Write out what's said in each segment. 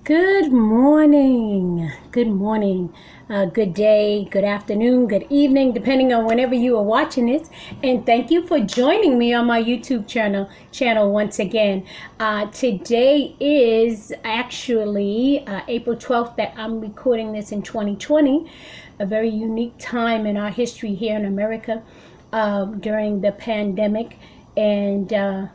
Good morning. Good morning. Good day, good afternoon, good evening, depending on whenever you are watching this. And thank you for joining me on my YouTube channel once again. Today is actually April 12th that I'm recording this in 2020, a very unique time in our history here in America during the pandemic. And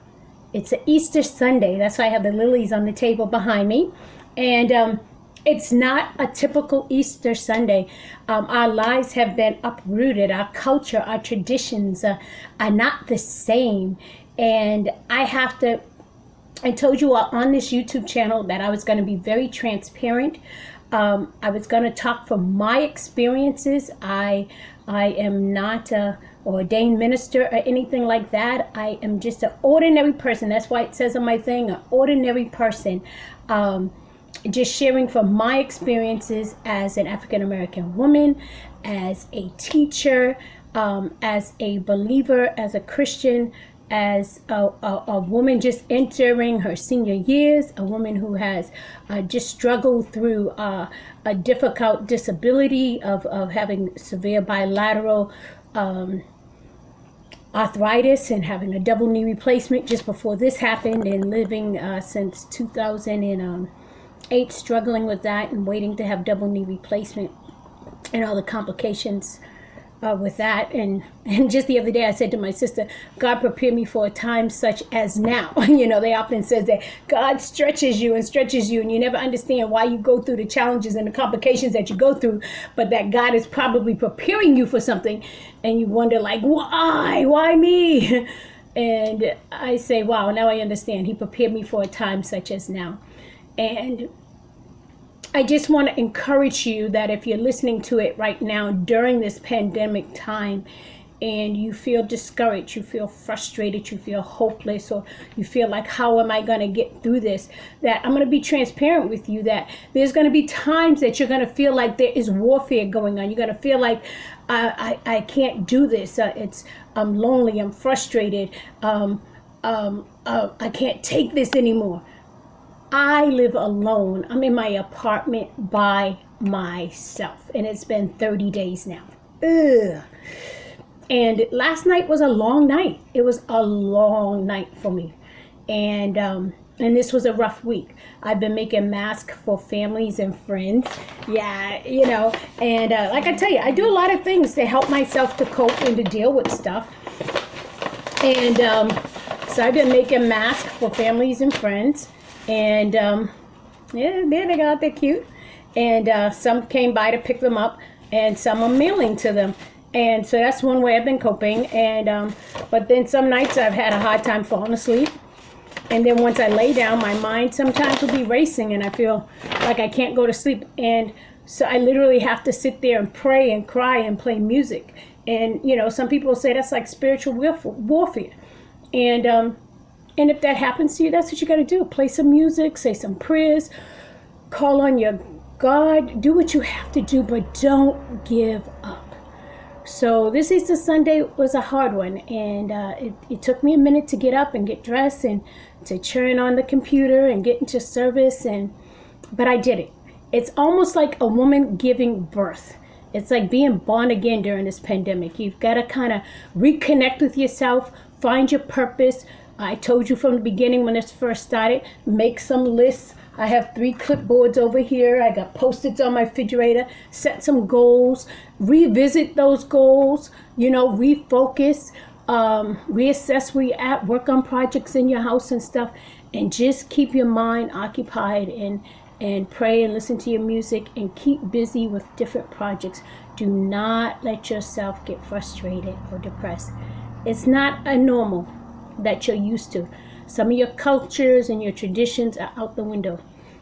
it's an Easter Sunday. That's why I have the lilies on the table behind me. And it's not a typical Easter Sunday. Our lives have been uprooted. Our culture, our traditions are not the same. And I told you on this YouTube channel that I was going to be very transparent. I was going to talk from my experiences. I am not an ordained minister or anything like that. I am just an ordinary person. That's why it says on my thing, an ordinary person. Just sharing from my experiences as an African-American woman, as a teacher, as a believer, as a Christian, as a woman just entering her senior years, a woman who has just struggled through a difficult disability of having severe bilateral arthritis and having a double knee replacement just before this happened, and living since 2008 struggling with that and waiting to have double knee replacement and all the complications with that. And just the other day I said to my sister, God prepared me for a time such as now. They often says that God stretches you and you never understand why you go through the challenges and the complications that you go through, but that God is probably preparing you for something, and you wonder, like, why me? And I say, wow, now I understand. He prepared me for a time such as now. And I just want to encourage you that if you're listening to it right now during this pandemic time and you feel discouraged, you feel frustrated, you feel hopeless, or you feel like, how am I going to get through this? That I'm going to be transparent with you that there's going to be times that you're going to feel like there is warfare going on. You're going to feel like, I can't do this. I'm lonely. I'm frustrated. I can't take this anymore. I live alone. I'm in my apartment by myself, and it's been 30 days now. Ugh. And last night was a long night. It was a long night for me. And this was a rough week. I've been making masks for families and friends. Yeah, and like I tell you, I do a lot of things to help myself to cope and to deal with stuff. And so I've been making masks for families and friends. And yeah, there they go, they're cute. And some came by to pick them up, and some I'm mailing to them. And so that's one way I've been coping. And but then some nights I've had a hard time falling asleep. And then once I lay down, my mind sometimes will be racing, and I feel like I can't go to sleep. And so I literally have to sit there and pray and cry and play music. And some people say that's like spiritual warfare. And if that happens to you, that's what you got to do. Play some music, say some prayers, call on your God, do what you have to do, but don't give up. So this Easter Sunday was a hard one, and it took me a minute to get up and get dressed and to turn on the computer and get into service, but I did it. It's almost like a woman giving birth. It's like being born again during this pandemic. You've got to kind of reconnect with yourself, find your purpose. I told you from the beginning when this first started, make some lists. I have 3 clipboards over here. I got Post-its on my refrigerator. Set some goals. Revisit those goals. Refocus. Reassess where you're at. Work on projects in your house and stuff. And just keep your mind occupied and pray and listen to your music and keep busy with different projects. Do not let yourself get frustrated or depressed. It's not a normal that you're used to. Some of your cultures and your traditions are out the window.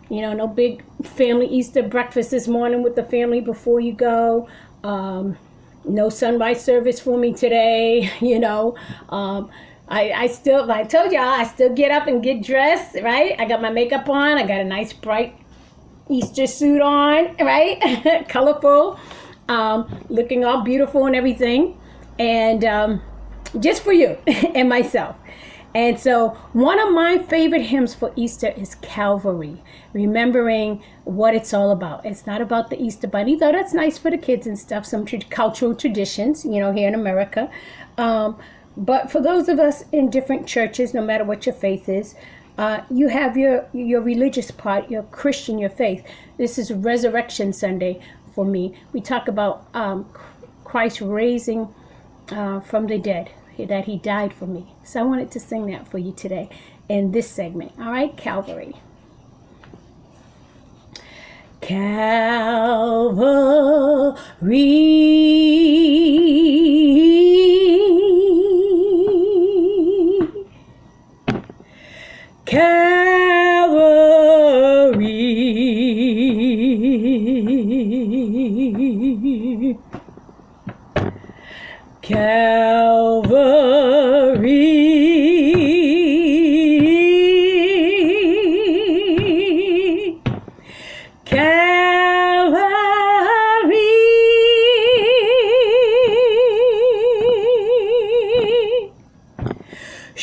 No big family Easter breakfast this morning with the family before you go. No sunrise service for me today. I told y'all, I still get up and get dressed, right? I got my makeup on. I got a nice bright Easter suit on, right? Colorful, looking all beautiful and everything. And just for you and myself. And so one of my favorite hymns for Easter is Calvary, remembering what it's all about. It's not about the Easter bunny, though that's nice for the kids and stuff, some cultural traditions, here in America. But for those of us in different churches, no matter what your faith is, you have your religious part, your Christian, your faith. This is Resurrection Sunday for me. We talk about Christ raising from the dead, that he died for me. So I wanted to sing that for you today in this segment. All right, Calvary. Calvary. Calvary,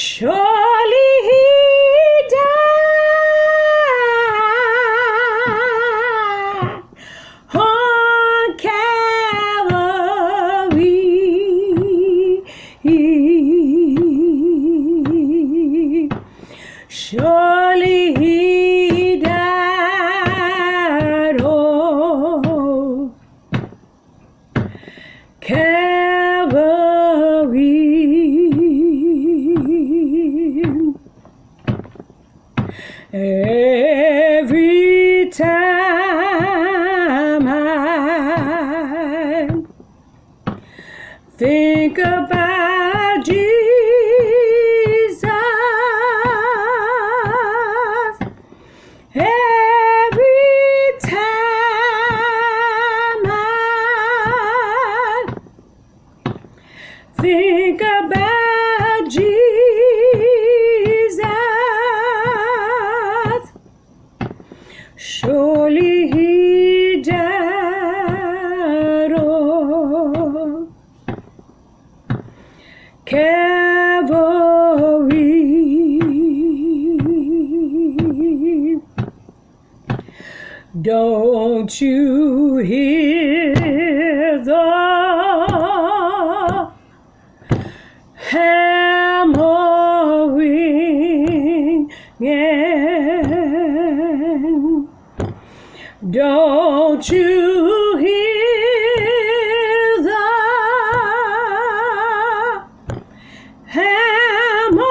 surely he died on Calvary. Surely he died on Calvary. Every time I think about Jesus, every time I think about Jesus, surely he died on Calvary. Don't you hear the hammering? Don't you hear the hammering?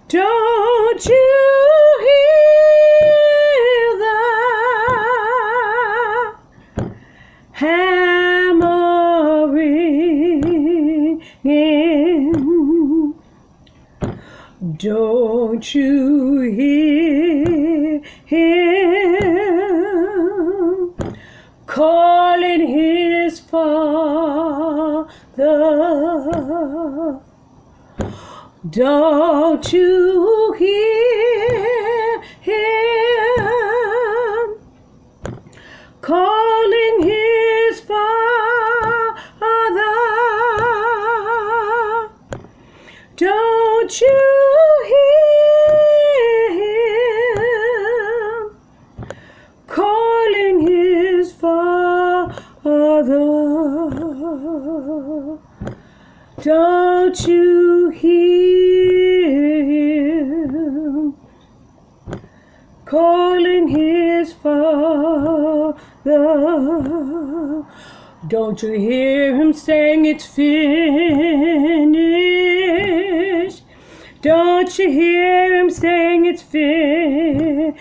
Don't you hear the hammering? Don't you hear him calling his Father? Don't you hear him calling his Father? Don't you hear him calling his Father? Don't you hear him calling his Father? Don't you hear him saying it's finished? Don't you hear him saying it's finished?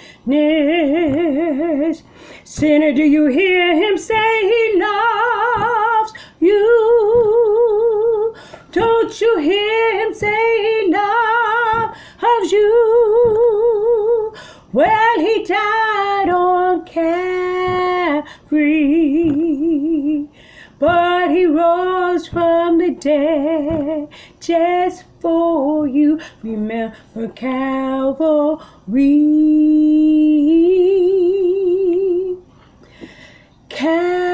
Sinner, do you hear him say he loves you? Don't you hear him say he loves you? Well, he died on Calvary, but he rose from the dead just for you. Remember Calvary. Calvary.